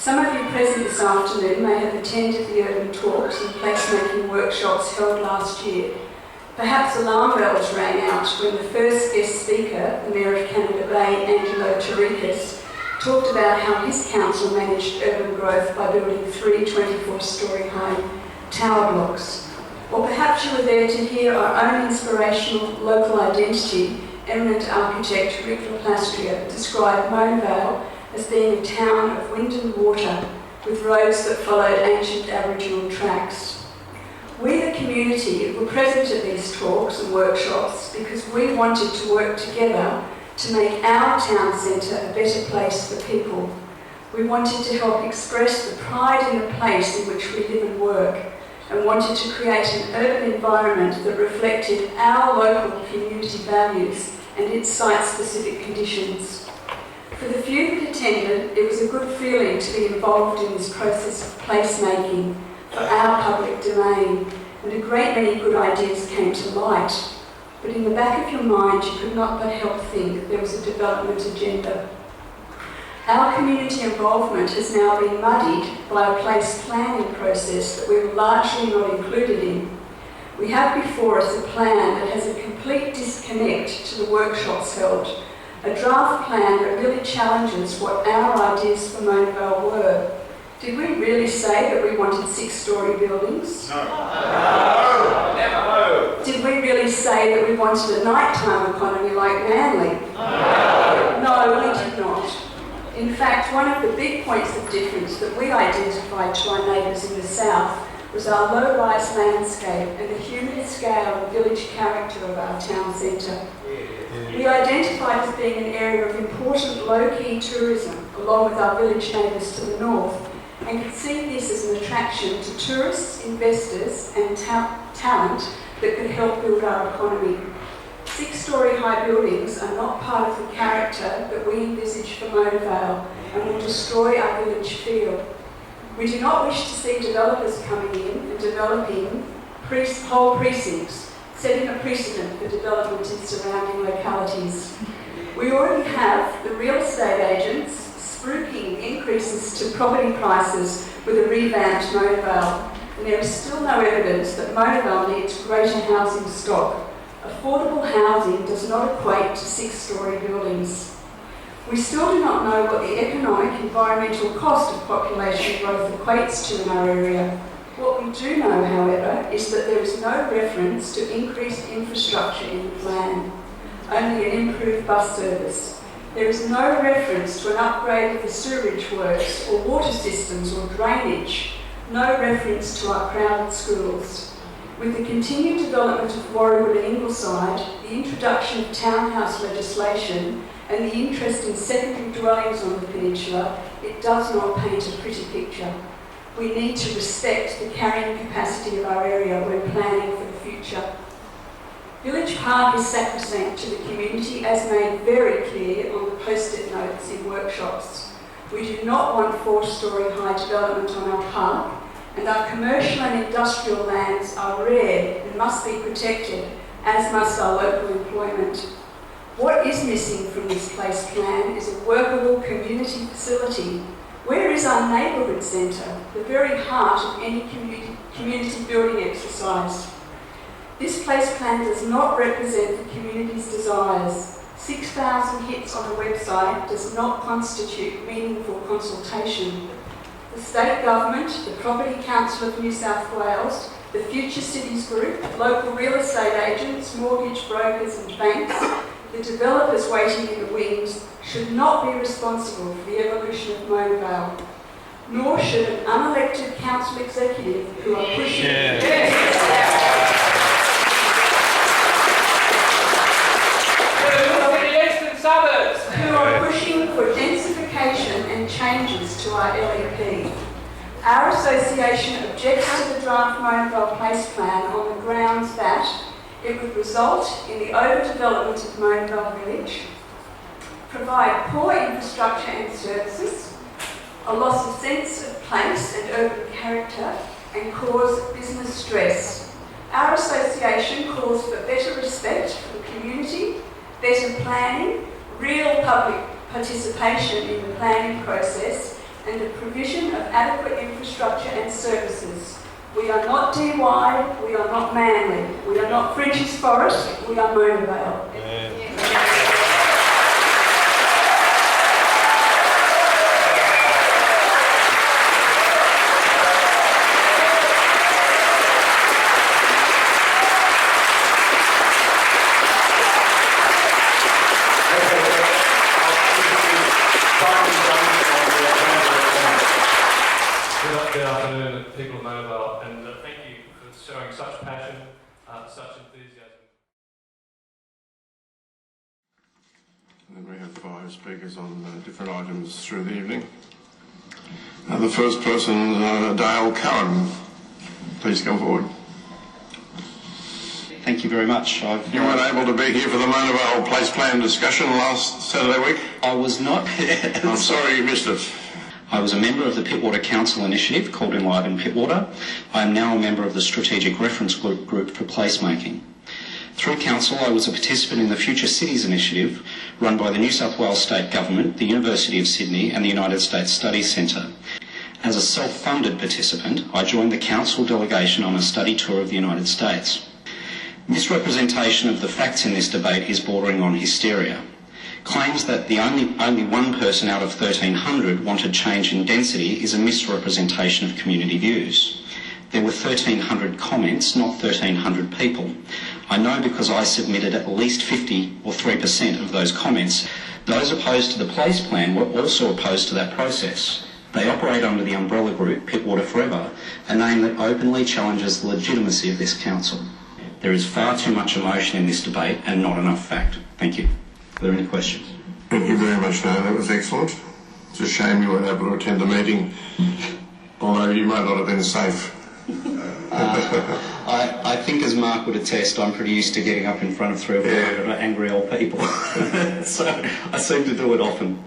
Some of you present this afternoon may have attended the urban talks and placemaking workshops held last year. Perhaps alarm bells rang out when the first guest speaker, the Mayor of Canada Bay, Angelo Taricas, talked about how his council managed urban growth by building 3 24-storey high tower blocks. Or perhaps you were there to hear our own inspirational local identity, eminent architect Rick LaPlastria, describe Mona Vale as being a town of wind and water with roads that followed ancient Aboriginal tracks. We, the community, were present at these talks and workshops because we wanted to work together to make our town centre a better place for people. We wanted to help express the pride in the place in which we live and work, and wanted to create an urban environment that reflected our local community values and its site-specific conditions. For the few that attended, it was a good feeling to be involved in this process of placemaking for our public domain, and a great many good ideas came to light. But in the back of your mind, you could not but help think there was a development agenda. Our community involvement has now been muddied by a place planning process that we were largely not included in. We have before us a plan that has a complete disconnect to the workshops held, a draft plan that really challenges what our ideas for Mona Vale were. Did we really say that we wanted 6-storey buildings? No. No. Never. Did we really say that we wanted a nighttime economy like Manly? No. No, we did not. In fact, one of the big points of difference that we identified to our neighbours in the south was our low-rise landscape and the human scale and village character of our town centre. We identified as being an area of important low-key tourism, along with our village neighbours to the north, and could see this as an attraction to tourists, investors and talent that could help build our economy. 6-storey high buildings are not part of the character that we envisage for Mona Vale and will destroy our village feel. We do not wish to see developers coming in and developing whole precincts, setting a precedent for development in surrounding localities. We already have the real estate agents spruiking increases to property prices with a revamped Mona Vale, and there is still no evidence that Mona Vale needs greater housing stock. Affordable housing does not equate to 6-storey buildings. We still do not know what the economic environmental cost of population growth equates to in our area. What we do know, however, is that there is no reference to increased infrastructure in the plan, only an improved bus service. There is no reference to an upgrade of the sewerage works or water systems or drainage, no reference to our crowded schools. With the continued development of Warragul and Ingleside, the introduction of townhouse legislation and the interest in secondary dwellings on the peninsula, it does not paint a pretty picture. We need to respect the carrying capacity of our area when planning for the future. Village Park is sacrosanct to the community, as made very clear on the post-it notes in workshops. We do not want 4-storey high development on our park, and our commercial and industrial lands are rare and must be protected, as must our local employment. What is missing from this place plan is a workable community facility. Where is our neighbourhood centre, the very heart of any community building exercise? This place plan does not represent the community's desires. 6,000 hits on a website does not constitute meaningful consultation. The State Government, the Property Council of New South Wales, the Future Cities Group, local real estate agents, mortgage brokers and banks, the developers waiting in the wings should not be responsible for the evolution of Mona Vale, nor should an unelected council executive who are pushing... who are pushing for densification and changes to our LEP. Our association objects to the draft Mona Vale Place Plan on the grounds that it would result in the overdevelopment of Mona Vale Village, provide poor infrastructure and services, a loss of sense of place and urban character, and cause business stress. Our association calls for better respect for the community, better planning, real public participation in the planning process, and the provision of adequate infrastructure and services. We are not Dee Why, we are not Manly, we are not French's Forest, we are Mona Vale. Good afternoon, people of Mona Vale, and thank you for showing such passion, such enthusiasm. And we have 5 speakers on different items through the evening. The first person, Dale Curran. Please come forward. Thank you very much. You weren't able to be here for the Mona Vale Place Plan discussion last Saturday week? I was not. I'm sorry you missed it. I was a member of the Pittwater Council initiative called Enliven Pittwater. I am now a member of the Strategic Reference Group for Placemaking. Through Council, I was a participant in the Future Cities initiative run by the New South Wales State Government, the University of Sydney and the United States Studies Centre. As a self-funded participant, I joined the Council delegation on a study tour of the United States. Misrepresentation of the facts in this debate is bordering on hysteria. Claims that the only one person out of 1,300 wanted change in density is a misrepresentation of community views. There were 1,300 comments, not 1,300 people. I know because I submitted at least 50 or 3% of those comments. Those opposed to the Place Plan were also opposed to that process. They operate under the umbrella group Pittwater Forever, a name that openly challenges the legitimacy of this council. There is far too much emotion in this debate and not enough fact. Thank you. Are there any questions? Thank you very much, Dale. That was excellent. It's a shame you weren't able to attend the meeting, although you might not have been safe. I think, as Mark would attest, I'm pretty used to getting up in front of 3 or 4 angry old people. So I seem to do it often.